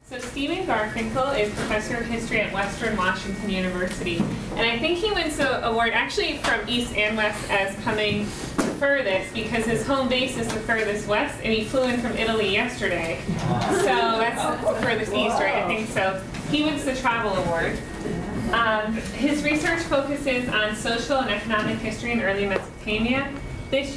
So Stephen Garfinkle is professor of history at Western Washington University. And I think he wins the award actually from East and West as coming the furthest, because his home base is the furthest west, and he flew in from Italy yesterday. So that's the furthest east, right? I think so. He wins the travel award. His research focuses on social and economic history in early Mesopotamia. This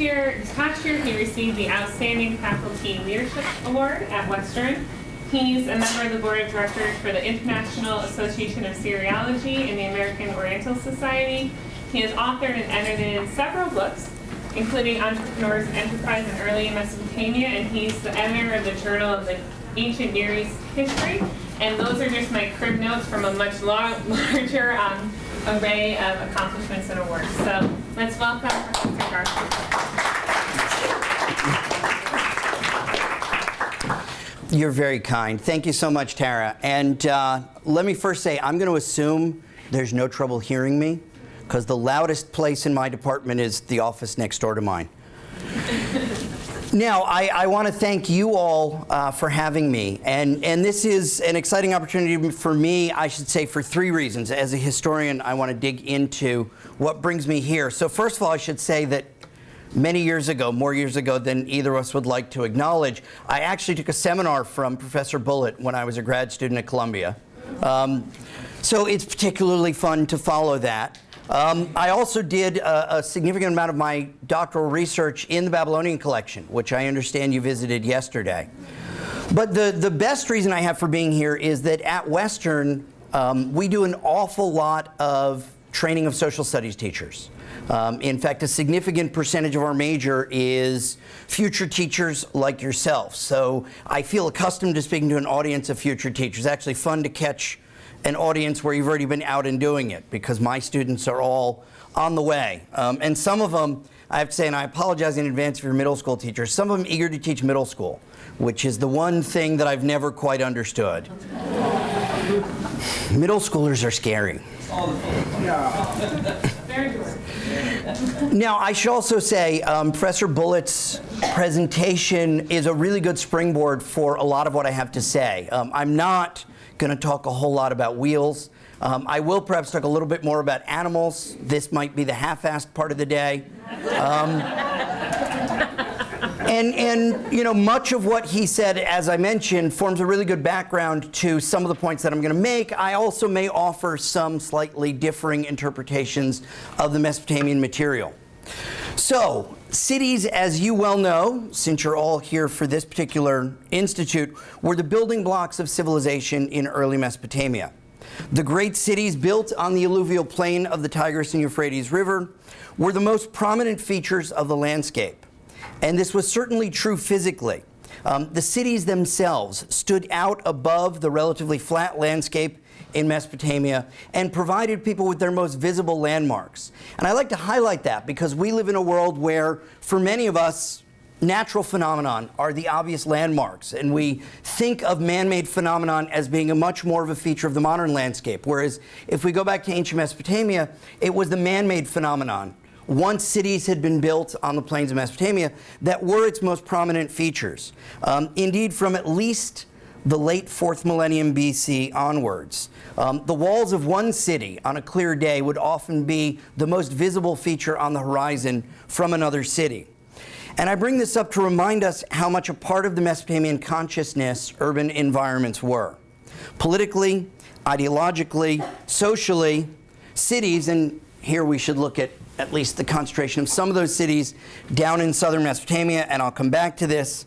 past year, he received the Outstanding Faculty Leadership Award at Western. He's a member of the board of directors for the International Association of Syriology and the American Oriental Society. He has authored and edited several books, including Entrepreneurs and Enterprise in Early Mesopotamia, and he's the editor of the Journal of the Ancient Near East History. And those are just my crib notes from a much larger array of accomplishments and awards. So let's welcome Professor Garfinkle. You're very kind. Thank you so much, Tara. And let me first say, I'm going to assume there's no trouble hearing me, because the loudest place in my department is the office next door to mine. Now, I want to thank you all for having me. And this is an exciting opportunity for me, I should say, for three reasons. As a historian, I want to dig into what brings me here. So first of all, I should say that many years ago, more years ago than either of us would like to acknowledge, I actually took a seminar from Professor Bullitt when I was a grad student at Columbia. So it's particularly fun to follow that. I also did a significant amount of my doctoral research in the Babylonian collection, which I understand you visited yesterday. But the best reason I have for being here is that at Western, we do an awful lot of training of social studies teachers. In fact, a significant percentage of our major is future teachers like yourself. So I feel accustomed to speaking to an audience of future teachers. It's actually fun to catch an audience where you've already been out and doing it, because my students are all on the way. And some of them, I have to say, and I apologize in advance for your middle school teachers, some of them eager to teach middle school, which is the one thing that I've never quite understood. Middle schoolers are scary. Now, I should also say Professor Bullitt's presentation is a really good springboard for a lot of what I have to say. I'm not going to talk a whole lot about wheels. I will perhaps talk a little bit more about animals. This might be the half-assed part of the day. And you know, much of what he said, as I mentioned, forms a really good background to some of the points that I'm going to make. I also may offer some slightly differing interpretations of the Mesopotamian material. So, cities, as you well know, since you're all here for this particular institute, were the building blocks of civilization in early Mesopotamia. The great cities built on the alluvial plain of the Tigris and Euphrates River were the most prominent features of the landscape. And this was certainly true physically. The cities themselves stood out above the relatively flat landscape in Mesopotamia and provided people with their most visible landmarks. And I like to highlight that because we live in a world where, for many of us, natural phenomenon are the obvious landmarks, and we think of man-made phenomenon as being a much more of a feature of the modern landscape, whereas if we go back to ancient Mesopotamia, it was the man-made phenomenon, once cities had been built on the plains of Mesopotamia, that were its most prominent features. Indeed, from at least the late 4th millennium BC onwards, the walls of one city on a clear day would often be the most visible feature on the horizon from another city. And I bring this up to remind us how much a part of the Mesopotamian consciousness urban environments were. Politically, ideologically, socially, cities, and here we should look at least the concentration of some of those cities down in southern Mesopotamia, and I'll come back to this.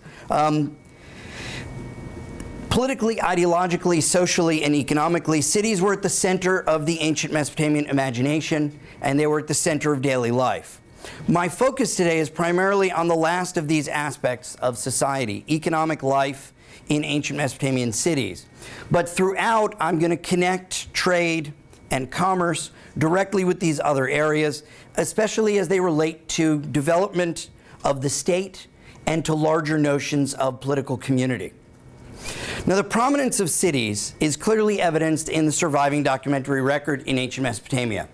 Politically, ideologically, socially, and economically, cities were at the center of the ancient Mesopotamian imagination, and they were at the center of daily life. My focus today is primarily on the last of these aspects of society, economic life in ancient Mesopotamian cities. But throughout, I'm going to connect trade and commerce directly with these other areas, especially as they relate to development of the state and to larger notions of political community. Now, the prominence of cities is clearly evidenced in the surviving documentary record in ancient Mesopotamia.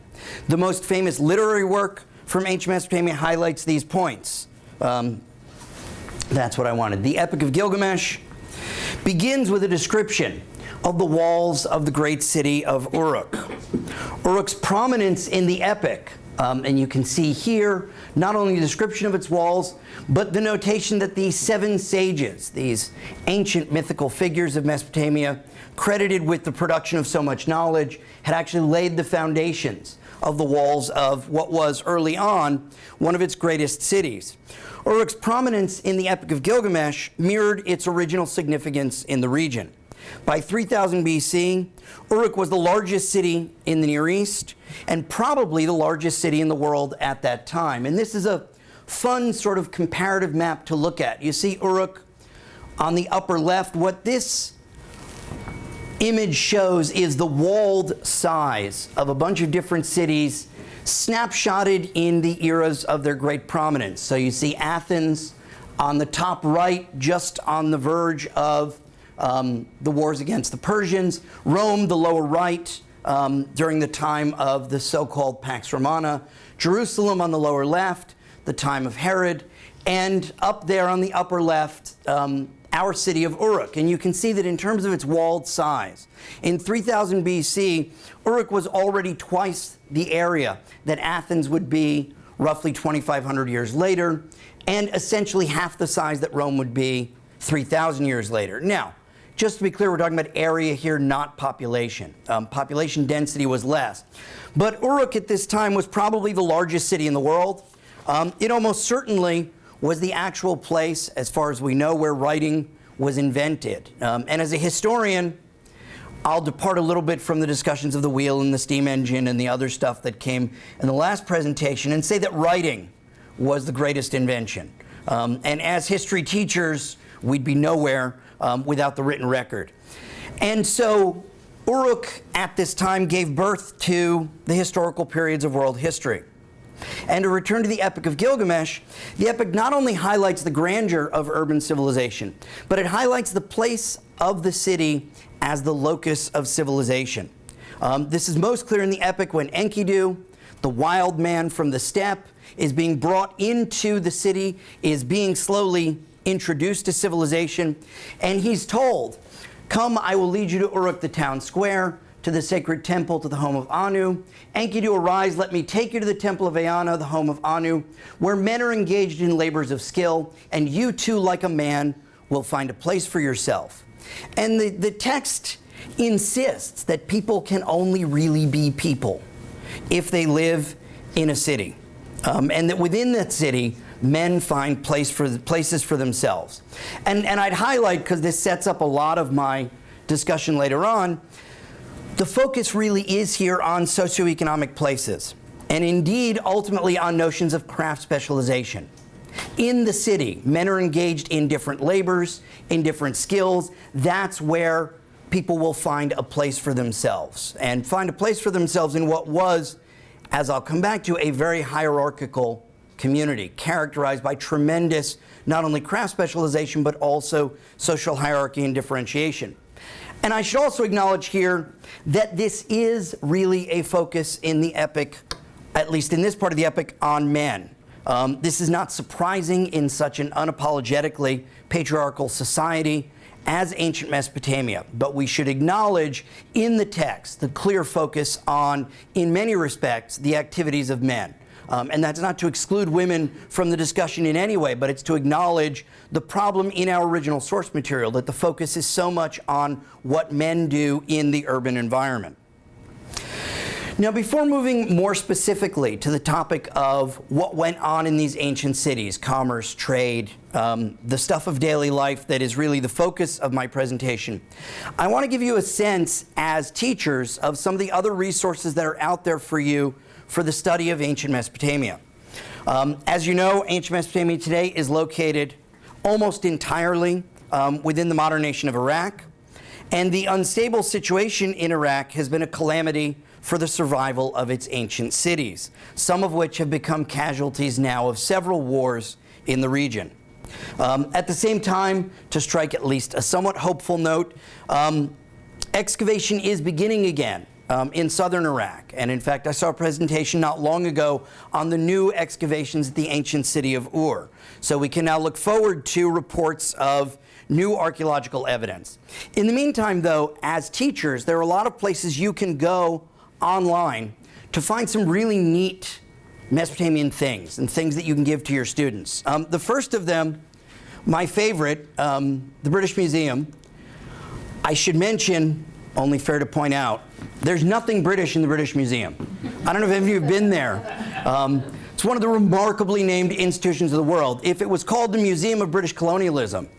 The most famous literary work from ancient Mesopotamia highlights these points. That's what I wanted. The Epic of Gilgamesh begins with a description of the walls of the great city of Uruk. Uruk's prominence in the epic, and you can see here not only the description of its walls, but the notation that these 7 sages, these ancient mythical figures of Mesopotamia, credited with the production of so much knowledge, had actually laid the foundations of the walls of what was early on one of its greatest cities. Uruk's prominence in the Epic of Gilgamesh mirrored its original significance in the region. By 3000 BC, Uruk was the largest city in the Near East and probably the largest city in the world at that time. And this is a fun sort of comparative map to look at. You see Uruk on the upper left. What this image shows is the walled size of a bunch of different cities snapshotted in the eras of their great prominence. So you see Athens on the top right, just on the verge of the wars against the Persians. Rome, the lower right, during the time of the so-called Pax Romana. Jerusalem on the lower left, the time of Herod. And up there on the upper left, our city of Uruk. And you can see that in terms of its walled size, in 3000 BC, Uruk was already twice the area that Athens would be roughly 2,500 years later, and essentially half the size that Rome would be 3,000 years later. Now, just to be clear, we're talking about area here, not population. Population density was less. But Uruk at this time was probably the largest city in the world. It almost certainly was the actual place, as far as we know, where writing was invented. And as a historian, I'll depart a little bit from the discussions of the wheel and the steam engine and the other stuff that came in the last presentation and say that writing was the greatest invention. And as history teachers, we'd be nowhere without the written record. And so Uruk at this time gave birth to the historical periods of world history. And to return to the Epic of Gilgamesh, the epic not only highlights the grandeur of urban civilization, but it highlights the place of the city as the locus of civilization. This is most clear in the epic when Enkidu, the wild man from the steppe, is being brought into the city, is being slowly introduced to civilization, and he's told, "Come, I will lead you to Uruk, the town square, to the sacred temple, to the home of Anu. Enkidu, arise, let me take you to the temple of Eanna, the home of Anu, where men are engaged in labors of skill, and you too, like a man, will find a place for yourself." And the text insists that people can only really be people if they live in a city, and that within that city, men find places for themselves. And I'd highlight, because this sets up a lot of my discussion later on, the focus really is here on socioeconomic places, and indeed ultimately on notions of craft specialization. In the city, men are engaged in different labors, in different skills. That's where people will find a place for themselves, and find a place for themselves in what was, as I'll come back to, a very hierarchical community, characterized by tremendous not only craft specialization, but also social hierarchy and differentiation. And I should also acknowledge here that this is really a focus in the epic, at least in this part of the epic, on men. This is not surprising in such an unapologetically patriarchal society as ancient Mesopotamia, but we should acknowledge in the text the clear focus on, in many respects, the activities of men. And that's not to exclude women from the discussion in any way, but it's to acknowledge the problem in our original source material, that the focus is so much on what men do in the urban environment. Now, before moving more specifically to the topic of what went on in these ancient cities, commerce, trade, the stuff of daily life that is really the focus of my presentation, I want to give you a sense as teachers of some of the other resources that are out there for you for the study of ancient Mesopotamia. As you know, ancient Mesopotamia today is located almost entirely within the modern nation of Iraq, and the unstable situation in Iraq has been a calamity for the survival of its ancient cities, some of which have become casualties now of several wars in the region. At the same time, to strike at least a somewhat hopeful note, excavation is beginning again in southern Iraq. And in fact, I saw a presentation not long ago on the new excavations at the ancient city of Ur. So we can now look forward to reports of new archaeological evidence. In the meantime, though, as teachers, there are a lot of places you can go online to find some really neat Mesopotamian things and things that you can give to your students. The first of them, my favorite, the British Museum. I should mention, only fair to point out, there's nothing British in the British Museum. I don't know if any of you have been there. It's one of the remarkably named institutions of the world. If it was called the Museum of British Colonialism,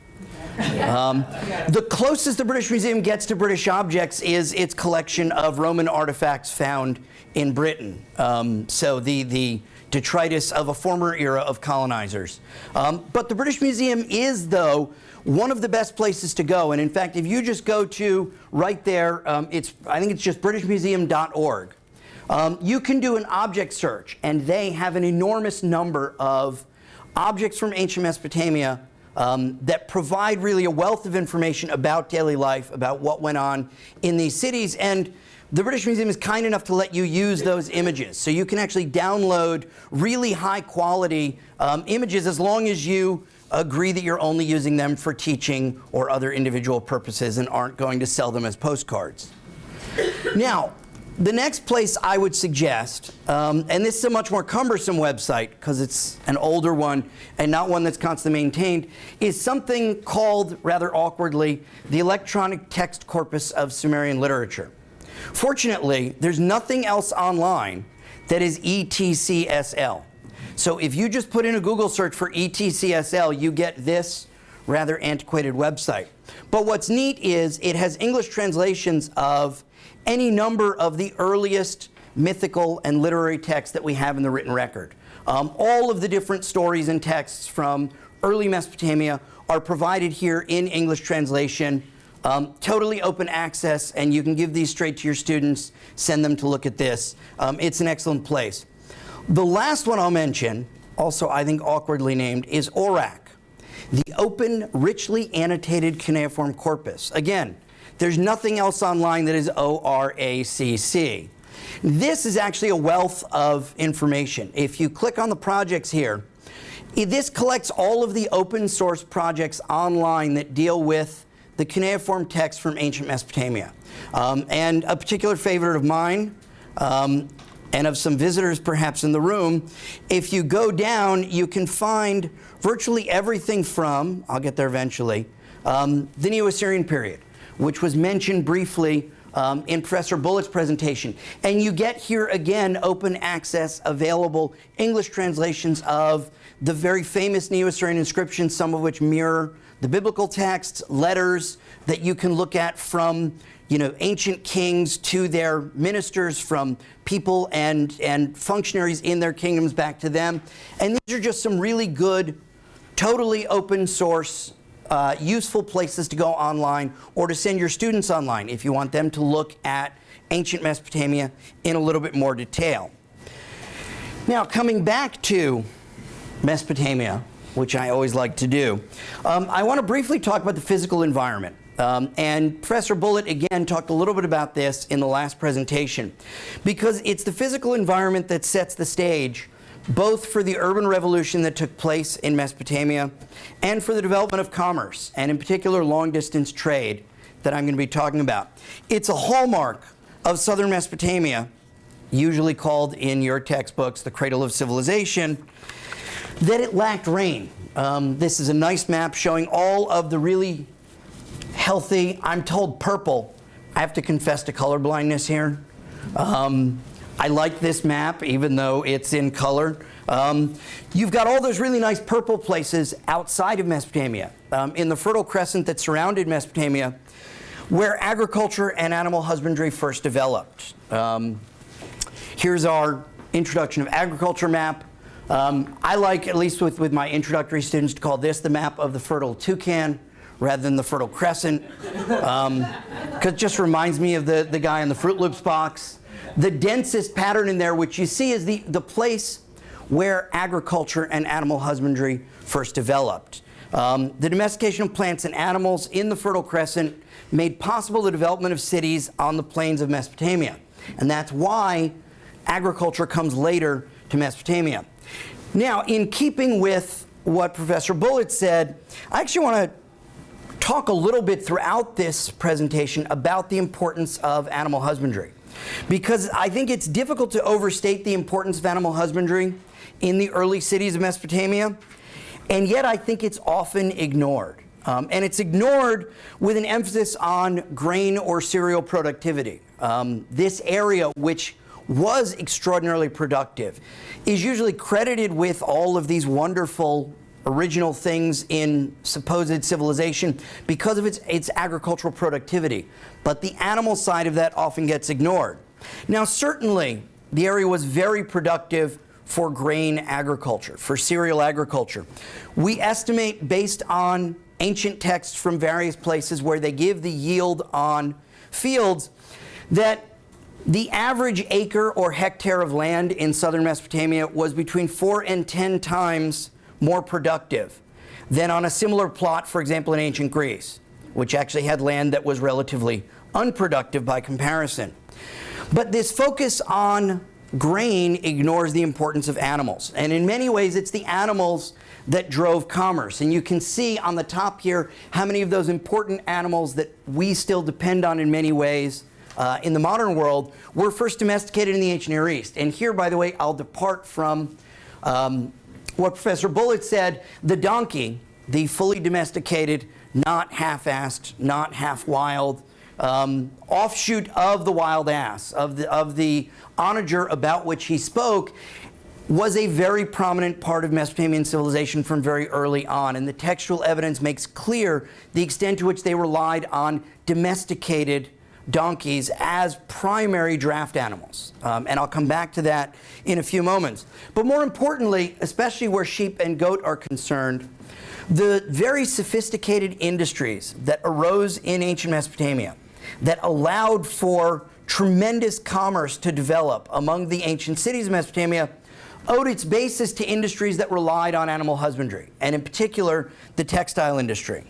the closest the British Museum gets to British objects is its collection of Roman artifacts found in Britain. So the detritus of a former era of colonizers. But the British Museum is, though, one of the best places to go. And in fact, if you just go to right there, I think it's just britishmuseum.org. You can do an object search, and they have an enormous number of objects from ancient Mesopotamia that provide really a wealth of information about daily life, about what went on in these cities. And the British Museum is kind enough to let you use those images. So you can actually download really high quality images as long as you agree that you're only using them for teaching or other individual purposes and aren't going to sell them as postcards. Now, the next place I would suggest, and this is a much more cumbersome website because it's an older one and not one that's constantly maintained, is something called, rather awkwardly, the Electronic Text Corpus of Sumerian Literature. Fortunately, there's nothing else online that is ETCSL. So if you just put in a Google search for ETCSL, you get this rather antiquated website. But what's neat is it has English translations of any number of the earliest mythical and literary texts that we have in the written record. All of the different stories and texts from early Mesopotamia are provided here in English translation. Totally open access, and you can give these straight to your students, send them to look at this. It's an excellent place. The last one I'll mention, also I think awkwardly named, is ORAC, the Open Richly Annotated Cuneiform Corpus. Again, there's nothing else online that is ORACC. This is actually a wealth of information. If you click on the projects here, this collects all of the open source projects online that deal with the cuneiform text from ancient Mesopotamia. And a particular favorite of mine, and of some visitors perhaps in the room, if you go down, you can find virtually everything from, I'll get there eventually, the Neo-Assyrian period, which was mentioned briefly in Professor Bullitt's presentation. And you get here again open access available English translations of the very famous Neo-Assyrian inscriptions, some of which mirror the biblical texts, letters that you can look at from ancient kings to their ministers, from people and functionaries in their kingdoms back to them. And these are just some really good, totally open source, useful places to go online or to send your students online if you want them to look at ancient Mesopotamia in a little bit more detail. Now, coming back to Mesopotamia, which I always like to do, I want to briefly talk about the physical environment. And Professor Bullitt, again, talked a little bit about this in the last presentation, because it's the physical environment that sets the stage both for the urban revolution that took place in Mesopotamia and for the development of commerce, and in particular long-distance trade that I'm going to be talking about. It's a hallmark of southern Mesopotamia, usually called in your textbooks the cradle of civilization, that it lacked rain. This is a nice map showing all of the really healthy, I'm told purple. I have to confess to color blindness here. I like this map, even though it's in color. You've got all those really nice purple places outside of Mesopotamia, in the Fertile Crescent that surrounded Mesopotamia, where agriculture and animal husbandry first developed. Here's our introduction of agriculture map. I like, at least with my introductory students, to call this the map of the Fertile Toucan rather than the Fertile Crescent, because it just reminds me of the guy in the Fruit Loops box. The densest pattern in there, which you see, is the place where agriculture and animal husbandry first developed. The domestication of plants and animals in the Fertile Crescent made possible the development of cities on the plains of Mesopotamia. And that's why agriculture comes later to Mesopotamia. Now, in keeping with what Professor Bullitt said, I actually want to talk a little bit throughout this presentation about the importance of animal husbandry, because I think it's difficult to overstate the importance of animal husbandry in the early cities of Mesopotamia, and yet I think it's often ignored. And it's ignored with an emphasis on grain or cereal productivity. This area, which was extraordinarily productive, is usually credited with all of these wonderful original things in supposed civilization because of its agricultural productivity. But the animal side of that often gets ignored. Now, certainly, the area was very productive for grain agriculture, for cereal agriculture. We estimate, based on ancient texts from various places where they give the yield on fields, that the average acre or hectare of land in southern Mesopotamia was between 4 and 10 times more productive than on a similar plot, for example, in ancient Greece, which actually had land that was relatively unproductive by comparison. But this focus on grain ignores the importance of animals. And in many ways, it's the animals that drove commerce. And you can see on the top here how many of those important animals that we still depend on in many ways in the modern world were first domesticated in the ancient Near East. And here, by the way, I'll depart from what Professor Bullitt said. The donkey, the fully domesticated, not half-assed, not half-wild, offshoot of the wild ass, of the onager about which he spoke, was a very prominent part of Mesopotamian civilization from very early on. And the textual evidence makes clear the extent to which they relied on domesticated donkeys as primary draft animals. And I'll come back to that in a few moments. But more importantly, especially where sheep and goat are concerned, the very sophisticated industries that arose in ancient Mesopotamia that allowed for tremendous commerce to develop among the ancient cities of Mesopotamia owed its basis to industries that relied on animal husbandry, and in particular, the textile industry.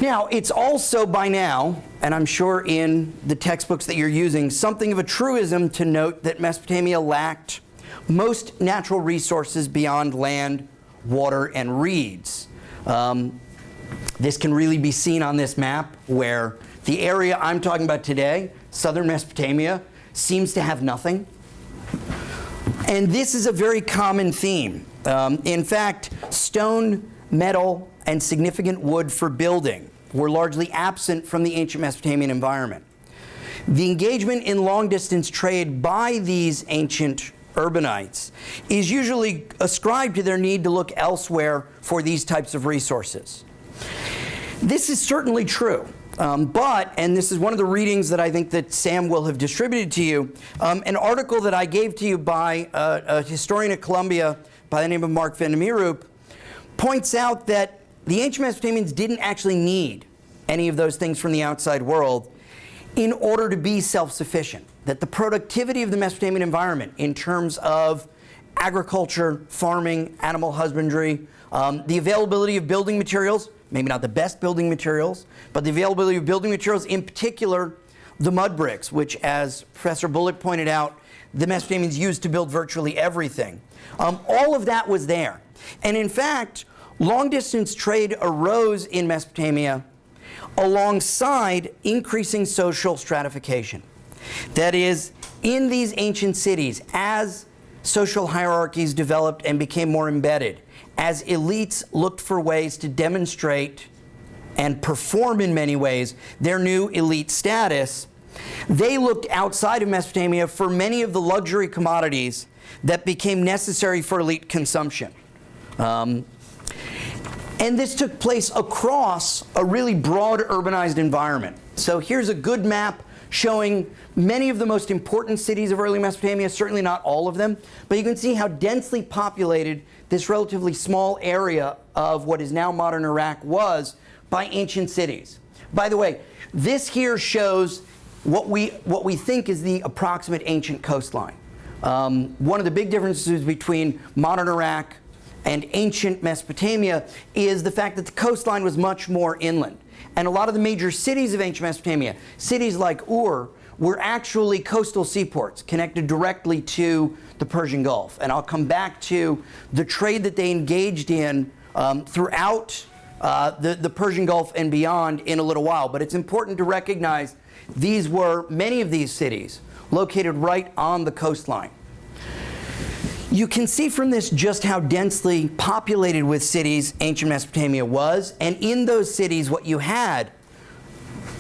Now, it's also by now, and I'm sure in the textbooks that you're using, something of a truism to note that Mesopotamia lacked most natural resources beyond land, water, and reeds. This can really be seen on this map, where the area I'm talking about today, southern Mesopotamia, seems to have nothing. And this is a very common theme. In fact, stone, metal, and significant wood for building were largely absent from the ancient Mesopotamian environment. The engagement in long-distance trade by these ancient urbanites is usually ascribed to their need to look elsewhere for these types of resources. This is certainly true. But, and this is one of the readings that I think that Sam will have distributed to you, an article that I gave to you by a historian at Columbia by the name of Mark van der Meeroop points out that the ancient Mesopotamians didn't actually need any of those things from the outside world in order to be self-sufficient. That the productivity of the Mesopotamian environment in terms of agriculture, farming, animal husbandry, the availability of building materials, maybe not the best building materials, but the availability of building materials, in particular the mud bricks, which, as Professor Bullitt pointed out, the Mesopotamians used to build virtually everything. All of that was there. And in fact, long-distance trade arose in Mesopotamia alongside increasing social stratification. That is, in these ancient cities, as social hierarchies developed and became more embedded, as elites looked for ways to demonstrate and perform in many ways their new elite status, they looked outside of Mesopotamia for many of the luxury commodities that became necessary for elite consumption. And this took place across a really broad urbanized environment. So here's a good map showing many of the most important cities of early Mesopotamia, certainly not all of them, but you can see how densely populated this relatively small area of what is now modern Iraq was by ancient cities. By the way, this here shows what we think is the approximate ancient coastline. One of the big differences between modern Iraq and ancient Mesopotamia is the fact that the coastline was much more inland. And a lot of the major cities of ancient Mesopotamia, cities like Ur, were actually coastal seaports connected directly to the Persian Gulf. And I'll come back to the trade that they engaged in throughout the Persian Gulf and beyond in a little while. But it's important to recognize many of these cities located right on the coastline. You can see from this just how densely populated with cities ancient Mesopotamia was, and in those cities what you had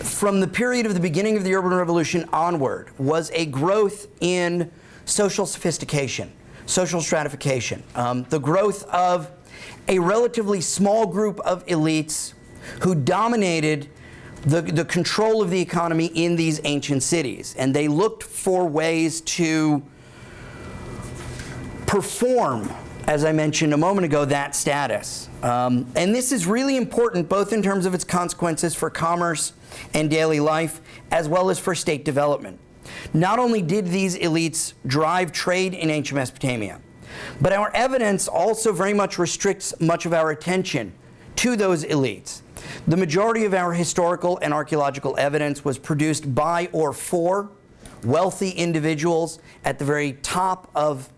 from the period of the beginning of the urban revolution onward was a growth in social sophistication, social stratification, the growth of a relatively small group of elites who dominated the control of the economy in these ancient cities, and they looked for ways to perform, as I mentioned a moment ago, that status. And this is really important both in terms of its consequences for commerce and daily life, as well as for state development. Not only did these elites drive trade in ancient Mesopotamia, but our evidence also very much restricts much of our attention to those elites. The majority of our historical and archaeological evidence was produced by or for wealthy individuals at the very top of,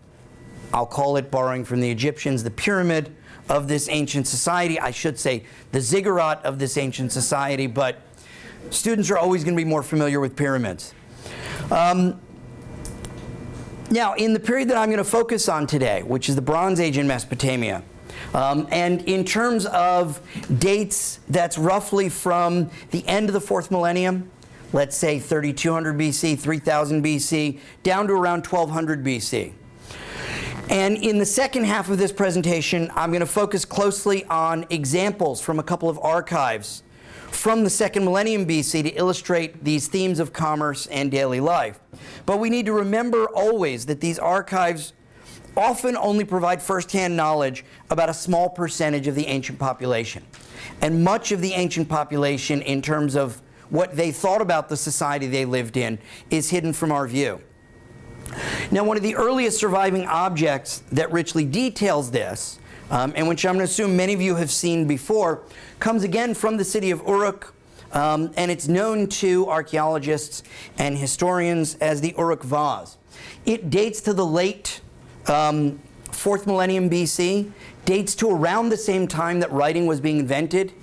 I'll call it, borrowing from the Egyptians, the pyramid of this ancient society. I should say the ziggurat of this ancient society, but students are always going to be more familiar with pyramids. Now, in the period that I'm going to focus on today, which is the Bronze Age in Mesopotamia, and in terms of dates, that's roughly from the end of the 4th millennium, let's say 3200 BC, 3000 BC, down to around 1200 BC. And in the second half of this presentation, I'm going to focus closely on examples from a couple of archives from the 2nd millennium BC to illustrate these themes of commerce and daily life. But we need to remember always that these archives often only provide first-hand knowledge about a small percentage of the ancient population. And much of the ancient population, in terms of what they thought about the society they lived in, is hidden from our view. Now, one of the earliest surviving objects that richly details this, and which I'm going to assume many of you have seen before, comes again from the city of Uruk, and it's known to archaeologists and historians as the ORAC Vaz. It dates to the late 4th millennium BC, dates to around the same time that writing was being invented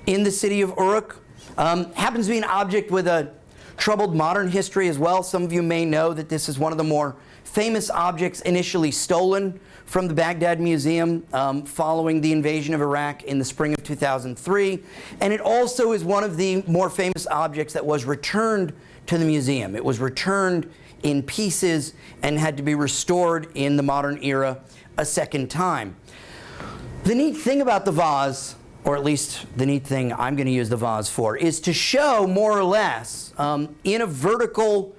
in the city of Uruk. Happens to be an object with a troubled modern history as well. Some of you may know that this is one of the more famous objects initially stolen from the Baghdad Museum following the invasion of Iraq in the spring of 2003. And it also is one of the more famous objects that was returned to the museum. It was returned in pieces and had to be restored in the modern era a second time. The neat thing about the vase, or at least the neat thing I'm going to use the vase for, is to show more or less in a vertical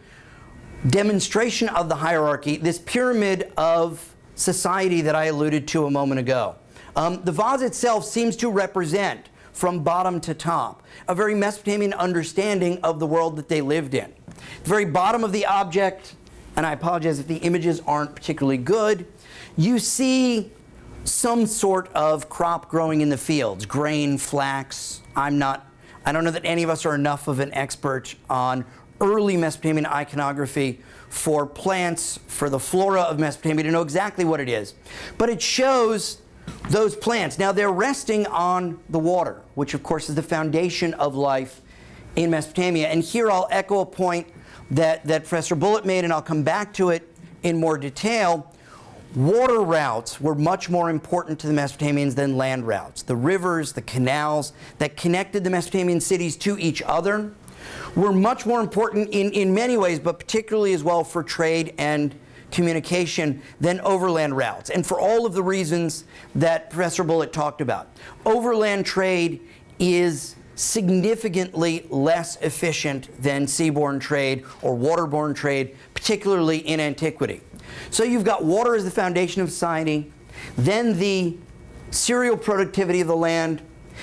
demonstration of the hierarchy this pyramid of society that I alluded to a moment ago. The vase itself seems to represent, from bottom to top, a very Mesopotamian understanding of the world that they lived in. The very bottom of the object, and I apologize if the images aren't particularly good, you see some sort of crop growing in the fields, grain, flax. I don't know that any of us are enough of an expert on early Mesopotamian iconography for plants, for the flora of Mesopotamia, to know exactly what it is. But it shows those plants. Now, they're resting on the water, which of course is the foundation of life in Mesopotamia. And here I'll echo a point that Professor Bullitt made, and I'll come back to it in more detail. Water routes were much more important to the Mesopotamians than land routes. The rivers, the canals that connected the Mesopotamian cities to each other were much more important in many ways, but particularly as well for trade and communication than overland routes. And for all of the reasons that Professor Bullitt talked about. Overland trade is significantly less efficient than seaborne trade or waterborne trade, particularly in antiquity. So you've got water as the foundation of society, then the cereal productivity of the land,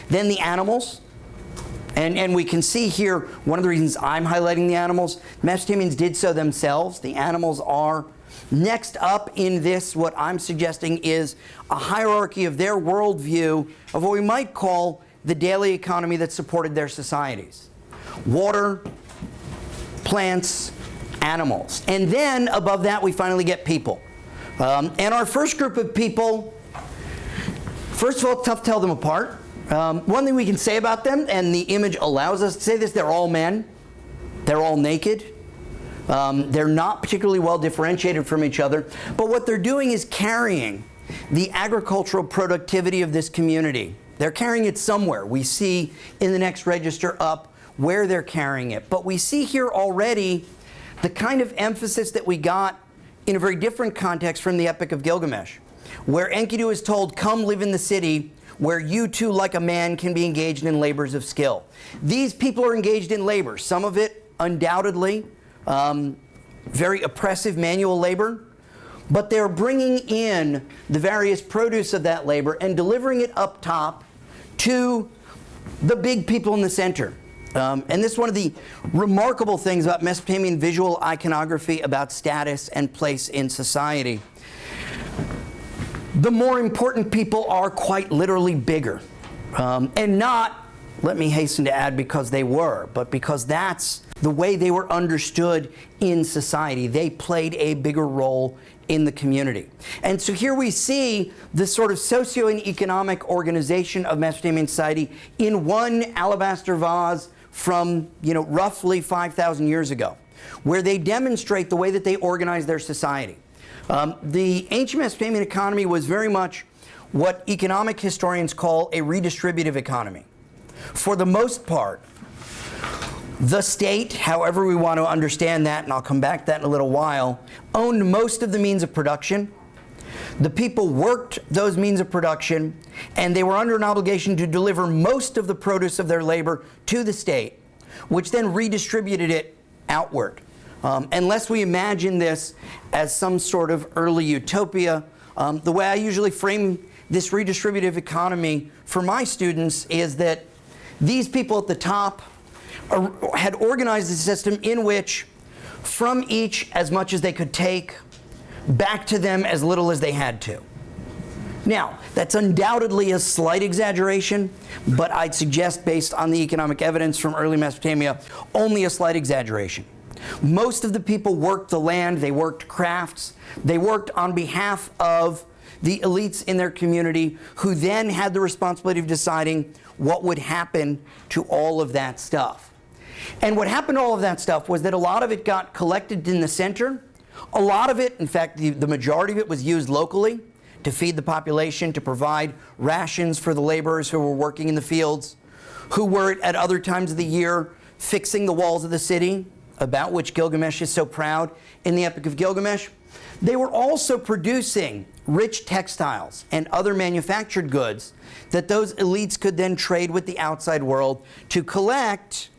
then the animals. And we can see here, one of the reasons I'm highlighting the animals, Mesopotamians did so themselves. The animals are next up in this, what I'm suggesting is a hierarchy of their worldview of what we might call the daily economy that supported their societies. Water, plants, animals. And then above that we finally get people. And our first group of people, first of all, it's tough to tell them apart. One thing we can say about them, and the image allows us to say this, they're all men. They're all naked. They're not particularly well differentiated from each other. But what they're doing is carrying the agricultural productivity of this community. They're carrying it somewhere. We see in the next register up where they're carrying it. But we see here already the kind of emphasis that we got in a very different context from the Epic of Gilgamesh, where Enkidu is told, come live in the city where you too, like a man, can be engaged in labors of skill. These people are engaged in labor, some of it undoubtedly very oppressive manual labor, but they're bringing in the various produce of that labor and delivering it up top to the big people in the center. And this is one of the remarkable things about Mesopotamian visual iconography about status and place in society. The more important people are quite literally bigger. And not, let me hasten to add, because they were, but because that's the way they were understood in society. They played a bigger role in the community. And so here we see this sort of socio and economic organization of Mesopotamian society in one alabaster vase from, roughly 5,000 years ago, where they demonstrate the way that they organize their society. The ancient Mesopotamian economy was very much what economic historians call a redistributive economy. For the most part, the state, however we want to understand that, and I'll come back to that in a little while, owned most of the means of production. The people worked those means of production, and they were under an obligation to deliver most of the produce of their labor to the state, which then redistributed it outward. Unless we imagine this as some sort of early utopia, the way I usually frame this redistributive economy for my students is that these people at the top had organized a system in which from each as much as they could take, back to them as little as they had to. Now, that's undoubtedly a slight exaggeration, but I'd suggest, based on the economic evidence from early Mesopotamia, only a slight exaggeration. Most of the people worked the land, they worked crafts, they worked on behalf of the elites in their community, who then had the responsibility of deciding what would happen to all of that stuff. And what happened to all of that stuff was that a lot of it got collected in the center. A lot of it, in fact, the majority of it was used locally to feed the population, to provide rations for the laborers who were working in the fields, who were at other times of the year fixing the walls of the city, about which Gilgamesh is so proud in the Epic of Gilgamesh. They were also producing rich textiles and other manufactured goods that those elites could then trade with the outside world to collect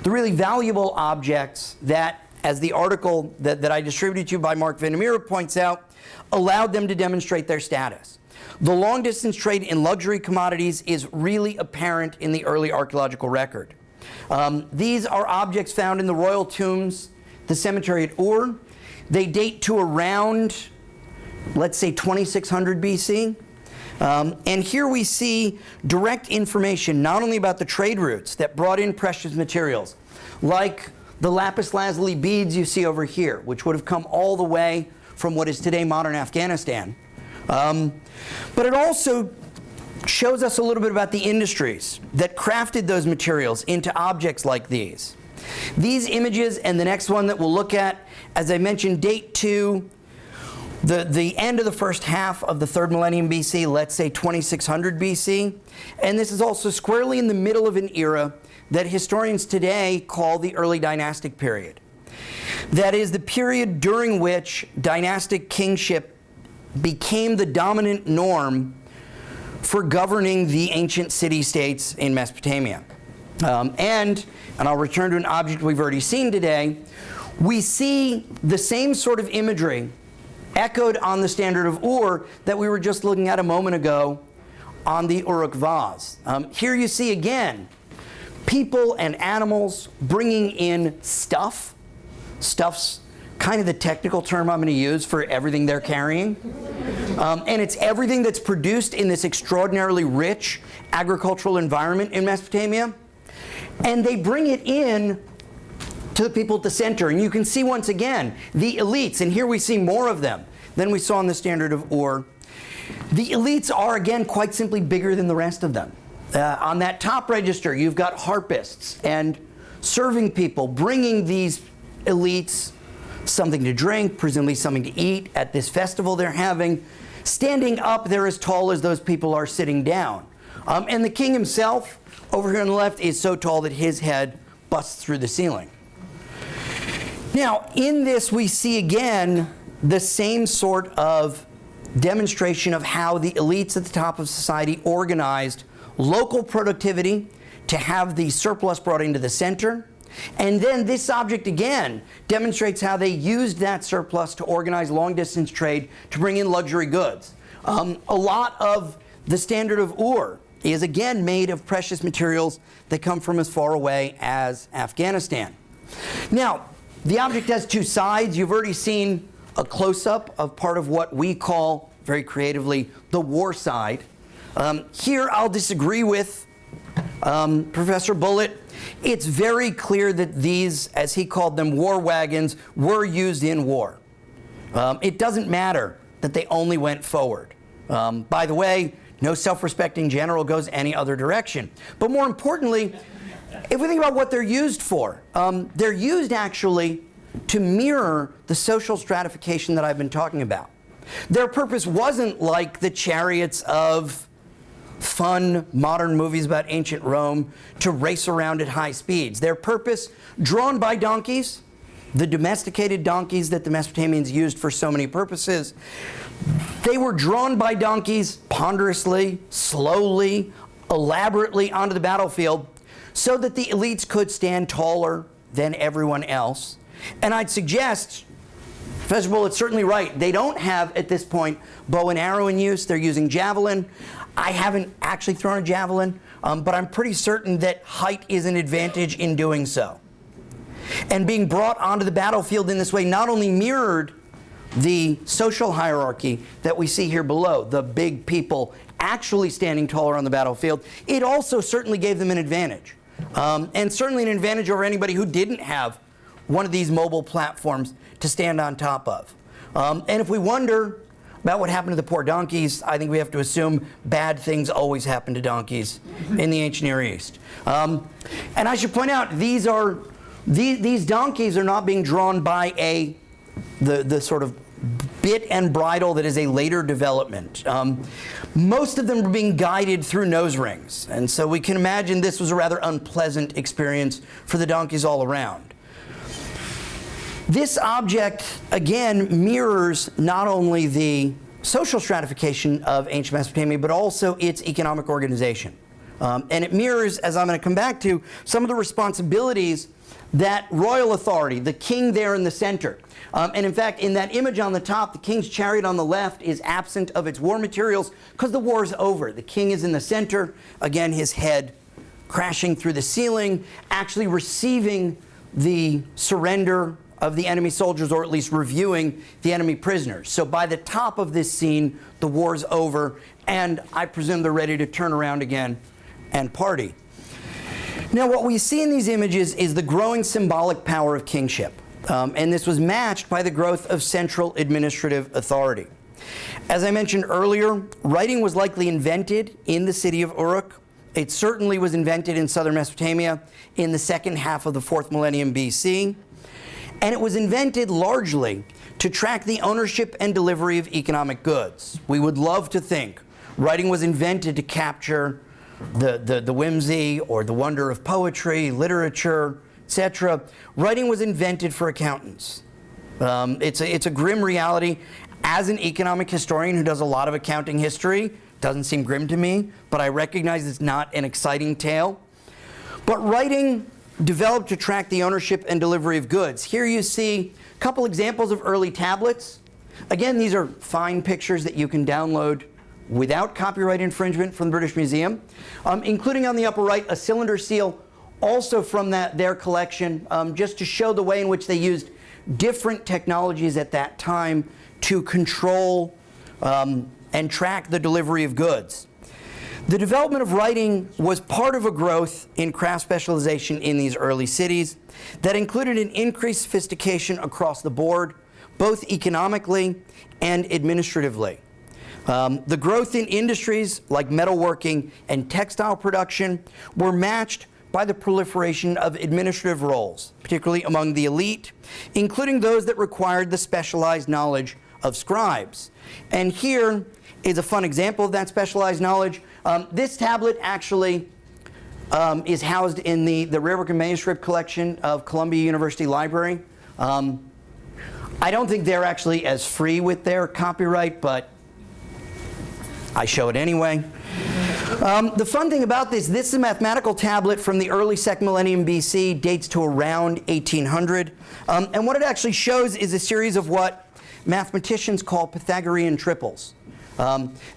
the really valuable objects that, as the article that I distributed to you by Mark Vandermeer points out, allowed them to demonstrate their status. The long-distance trade in luxury commodities is really apparent in the early archaeological record. These are objects found in the royal tombs, the cemetery at Ur. They date to around, let's say, 2600 BC. And here we see direct information not only about the trade routes that brought in precious materials, like the lapis lazuli beads you see over here, which would have come all the way from what is today modern Afghanistan. But it also shows us a little bit about the industries that crafted those materials into objects like these. These images and the next one that we'll look at, as I mentioned, date to the end of the first half of the 3rd millennium BC, let's say 2600 BC. And this is also squarely in the middle of an era that historians today call the early dynastic period. That is the period during which dynastic kingship became the dominant norm for governing the ancient city-states in Mesopotamia. And I'll return to an object we've already seen today, we see the same sort of imagery echoed on the standard of Ur that we were just looking at a moment ago on the ORAC Vaz. Here you see again people and animals bringing in stuff. Stuff's kind of the technical term I'm going to use for everything they're carrying. And it's everything that's produced in this extraordinarily rich agricultural environment in Mesopotamia. And they bring it in to the people at the center. And you can see once again the elites, and here we see more of them than we saw in the standard of Ur. The elites are, again, quite simply bigger than the rest of them. On that top register, you've got harpists and serving people, bringing these elites something to drink, presumably something to eat at this festival they're having. Standing up, they're as tall as those people are sitting down. And the king himself, over here on the left, is so tall that his head busts through the ceiling. Now, in this, we see again the same sort of demonstration of how the elites at the top of society organized local productivity to have the surplus brought into the center. And then this object again demonstrates how they used that surplus to organize long-distance trade to bring in luxury goods. A lot of the standard of Ur is again made of precious materials that come from as far away as Afghanistan. Now, the object has two sides. You've already seen a close-up of part of what we call, very creatively, the war side. Here I'll disagree with Professor Bullitt. It's very clear that these, as he called them, war wagons, were used in war. It doesn't matter that they only went forward. By the way, no self-respecting general goes any other direction. But more importantly, if we think about what they're used for, they're used actually to mirror the social stratification that I've been talking about. Their purpose wasn't like the chariots of fun modern movies about ancient Rome to race around at high speeds. Their purpose, drawn by donkeys, the domesticated donkeys that the Mesopotamians used for so many purposes, they were drawn by donkeys ponderously, slowly, elaborately onto the battlefield so that the elites could stand taller than everyone else. And I'd suggest, Professor Bullitt's certainly right, they don't have, at this point, bow and arrow in use. They're using javelin. I haven't actually thrown a javelin, but I'm pretty certain that height is an advantage in doing so. And being brought onto the battlefield in this way not only mirrored the social hierarchy that we see here below, the big people actually standing taller on the battlefield, it also certainly gave them an advantage. And certainly an advantage over anybody who didn't have one of these mobile platforms to stand on top of. And if we wonder about what happened to the poor donkeys, I think we have to assume bad things always happen to donkeys in the ancient Near East. And I should point out, these donkeys are not being drawn by the sort of bit and bridle that is a later development. Most of them were being guided through nose rings, and so we can imagine this was a rather unpleasant experience for the donkeys all around. This object, again, mirrors not only the social stratification of ancient Mesopotamia, but also its economic organization. And it mirrors, as I'm going to come back to, some of the responsibilities that royal authority, the king there in the center. And in fact, in that image on the top, the king's chariot on the left is absent of its war materials because the war is over. The king is in the center, again, his head crashing through the ceiling, actually receiving the surrender of the enemy soldiers, or at least reviewing the enemy prisoners. So by the top of this scene, the war's over, and I presume they're ready to turn around again and party. Now, what we see in these images is the growing symbolic power of kingship, and this was matched by the growth of central administrative authority. As I mentioned earlier, writing was likely invented in the city of Uruk. It certainly was invented in southern Mesopotamia in the second half of the 4th millennium BC. And it was invented largely to track the ownership and delivery of economic goods. We would love to think writing was invented to capture the whimsy or the wonder of poetry, literature, etc. Writing was invented for accountants. It's a grim reality. As an economic historian who does a lot of accounting history, doesn't seem grim to me, but I recognize it's not an exciting tale. But writing developed to track the ownership and delivery of goods. Here you see a couple examples of early tablets. Again, these are fine pictures that you can download without copyright infringement from the British Museum, including on the upper right a cylinder seal, also from their collection, just to show the way in which they used different technologies at that time to control and track the delivery of goods. The development of writing was part of a growth in craft specialization in these early cities that included an increased sophistication across the board, both economically and administratively. The growth in industries like metalworking and textile production were matched by the proliferation of administrative roles, particularly among the elite, including those that required the specialized knowledge of scribes. And here is a fun example of that specialized knowledge. This tablet actually is housed in the rare book and manuscript collection of Columbia University Library. I don't think they're actually as free with their copyright, but I show it anyway. The fun thing about this is a mathematical tablet from the early 2nd millennium BC, dates to around 1800. And what it actually shows is a series of what mathematicians call Pythagorean triples.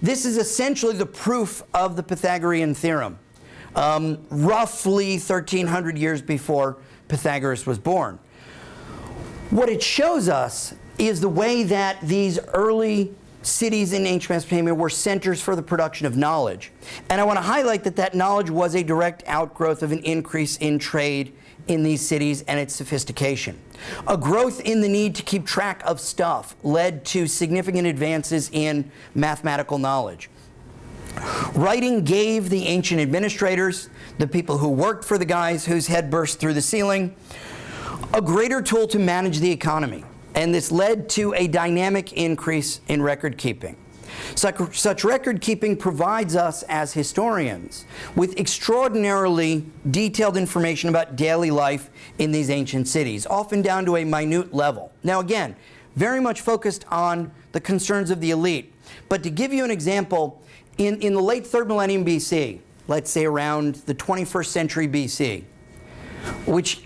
This is essentially the proof of the Pythagorean theorem, roughly 1,300 years before Pythagoras was born. What it shows us is the way that these early cities in ancient Mesopotamia were centers for the production of knowledge. And I want to highlight that that knowledge was a direct outgrowth of an increase in trade in these cities and its sophistication. A growth in the need to keep track of stuff led to significant advances in mathematical knowledge. Writing gave the ancient administrators, the people who worked for the guys whose head burst through the ceiling, a greater tool to manage the economy. And this led to a dynamic increase in record keeping. Such record keeping provides us as historians with extraordinarily detailed information about daily life in these ancient cities, often down to a minute level. Now again, very much focused on the concerns of the elite. But to give you an example, in the late 3rd millennium BC, let's say around the 21st century BC, which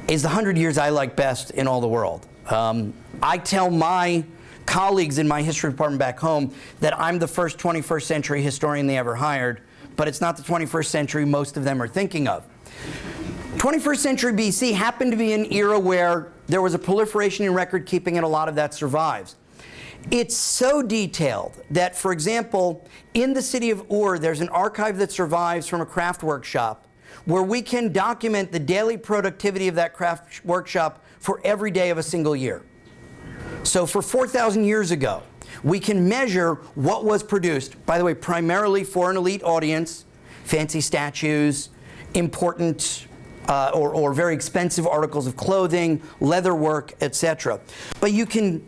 is the 100 years I like best in all the world. I tell my colleagues in my history department back home that I'm the first 21st century historian they ever hired, but it's not the 21st century most of them are thinking of. 21st century BC happened to be an era where there was a proliferation in record keeping, and a lot of that survives. It's so detailed that, for example, in the city of Ur, there's an archive that survives from a craft workshop where we can document the daily productivity of that craft workshop for every day of a single year. So for 4,000 years ago, we can measure what was produced, by the way, primarily for an elite audience, fancy statues, important or very expensive articles of clothing, leather work, etc. But you can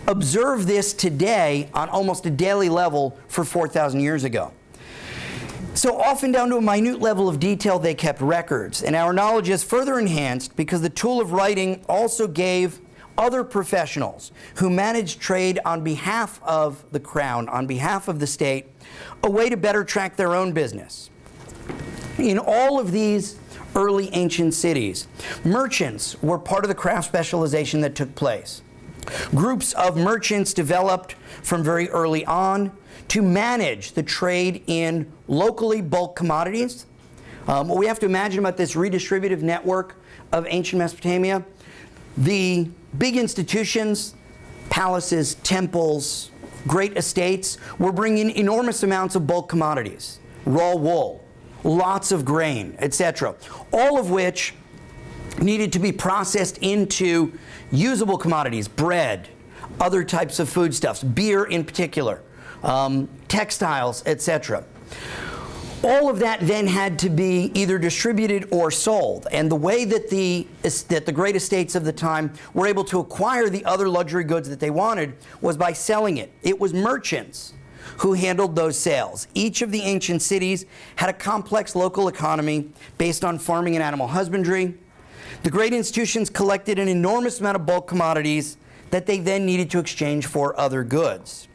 observe this today on almost a daily level for 4,000 years ago. So often down to a minute level of detail, they kept records. And our knowledge is further enhanced because the tool of writing also gave other professionals who managed trade on behalf of the crown, on behalf of the state, a way to better track their own business. In all of these early ancient cities, merchants were part of the craft specialization that took place. Groups of merchants developed from very early on to manage the trade in locally bulk commodities. What we have to imagine about this redistributive network of ancient Mesopotamia, the big institutions, palaces, temples, great estates, were bringing enormous amounts of bulk commodities, raw wool, lots of grain, etc., all of which needed to be processed into usable commodities, bread, other types of foodstuffs, beer in particular, textiles, etc. All of that then had to be either distributed or sold. And the way that the great estates of the time were able to acquire the other luxury goods that they wanted was by selling it. It was merchants who handled those sales. Each of the ancient cities had a complex local economy based on farming and animal husbandry. The great institutions collected an enormous amount of bulk commodities that they then needed to exchange for other goods.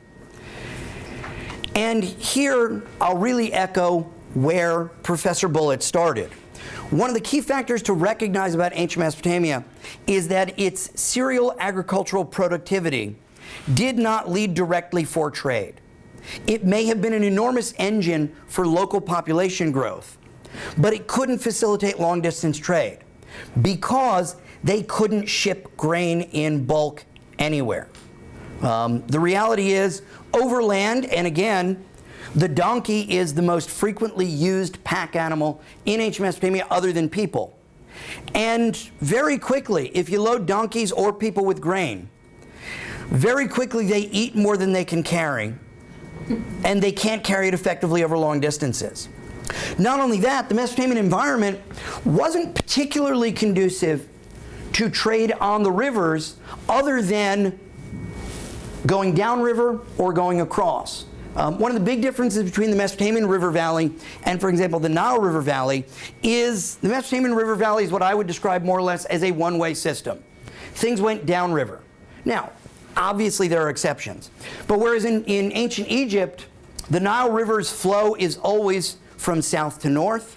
And here, I'll really echo where Professor Bullitt started. One of the key factors to recognize about ancient Mesopotamia is that its cereal agricultural productivity did not lead directly for trade. It may have been an enormous engine for local population growth, but it couldn't facilitate long-distance trade because they couldn't ship grain in bulk anywhere. The reality is, overland, and again, the donkey is the most frequently used pack animal in ancient Mesopotamia other than people. And very quickly, if you load donkeys or people with grain, very quickly they eat more than they can carry, and they can't carry it effectively over long distances. Not only that, the Mesopotamian environment wasn't particularly conducive to trade on the rivers other than going downriver or going across. One of the big differences between the Mesopotamian River Valley and, for example, the Nile River Valley is the Mesopotamian River Valley is what I would describe more or less as a one-way system. Things went downriver. Now, obviously there are exceptions. But whereas in ancient Egypt, the Nile River's flow is always from south to north,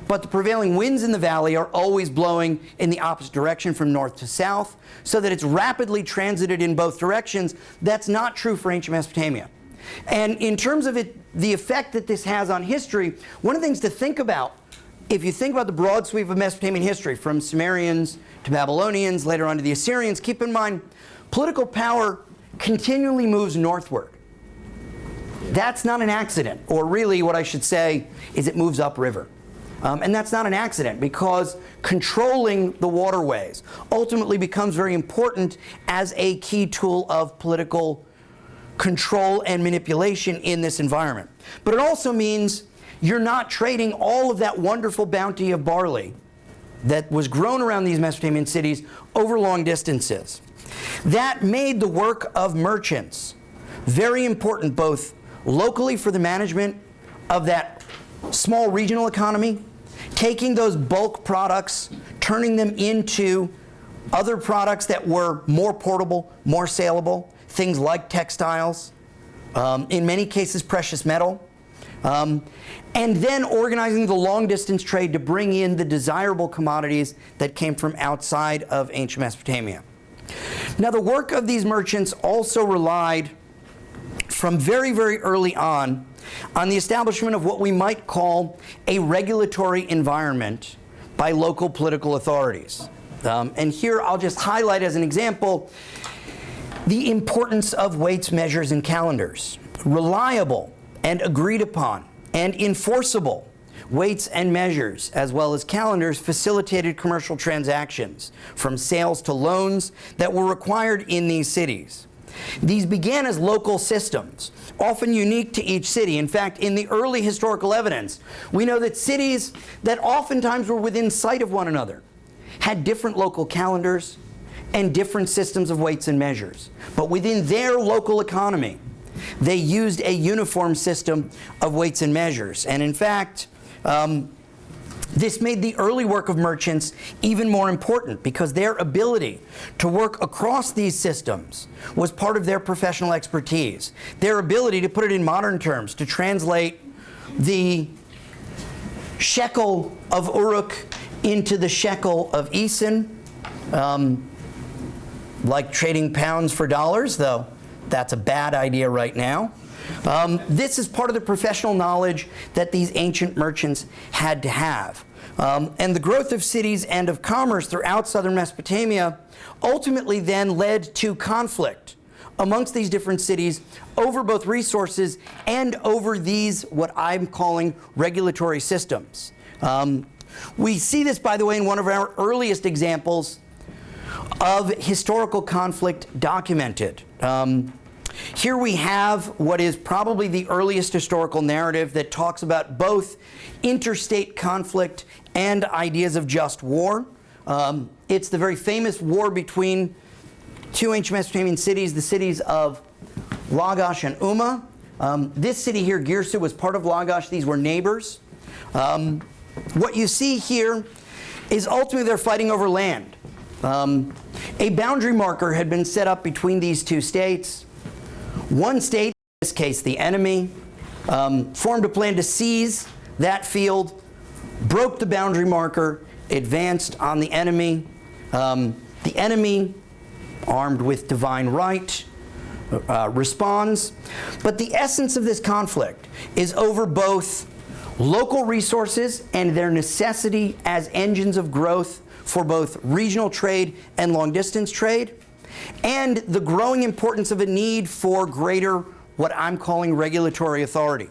but the prevailing winds in the valley are always blowing in the opposite direction from north to south, so that it's rapidly transited in both directions. That's not true for ancient Mesopotamia. And in terms of the effect that this has on history, one of the things to think about, if you think about the broad sweep of Mesopotamian history, from Sumerians to Babylonians, later on to the Assyrians, keep in mind, political power continually moves northward. That's not an accident, or really what I should say is it moves upriver. And that's not an accident, because controlling the waterways ultimately becomes very important as a key tool of political control and manipulation in this environment. But it also means you're not trading all of that wonderful bounty of barley that was grown around these Mesopotamian cities over long distances. That made the work of merchants very important, both locally for the management of that small regional economy, taking those bulk products, turning them into other products that were more portable, more saleable, things like textiles, in many cases precious metal, and then organizing the long-distance trade to bring in the desirable commodities that came from outside of ancient Mesopotamia. Now, the work of these merchants also relied, from very, very early on the establishment of what we might call a regulatory environment by local political authorities. And here I'll just highlight as an example the importance of weights, measures, and calendars. Reliable and agreed upon and enforceable weights and measures, as well as calendars, facilitated commercial transactions, from sales to loans, that were required in these cities. These began as local systems, often unique to each city. In fact, in the early historical evidence, we know that cities that oftentimes were within sight of one another had different local calendars and different systems of weights and measures. But within their local economy, they used a uniform system of weights and measures. And in fact, this made the early work of merchants even more important, because their ability to work across these systems was part of their professional expertise. Their ability, to put it in modern terms, to translate the shekel of Uruk into the shekel of Eson, like trading pounds for dollars, though that's a bad idea right now. This is part of the professional knowledge that these ancient merchants had to have. And the growth of cities and of commerce throughout southern Mesopotamia ultimately then led to conflict amongst these different cities over both resources and over these, what I'm calling, regulatory systems. We see this, by the way, in one of our earliest examples of historical conflict documented. Here we have what is probably the earliest historical narrative that talks about both interstate conflict and ideas of just war. It's the very famous war between two ancient Mesopotamian cities, the cities of Lagash and Umma. This city here, Girsu, was part of Lagash. These were neighbors. What you see here is ultimately they're fighting over land. A boundary marker had been set up between these two states. One state, in this case the enemy, formed a plan to seize that field, broke the boundary marker, advanced on the enemy. The enemy, armed with divine right, responds. But the essence of this conflict is over both local resources and their necessity as engines of growth for both regional trade and long-distance trade, and the growing importance of a need for greater, what I'm calling, regulatory authority.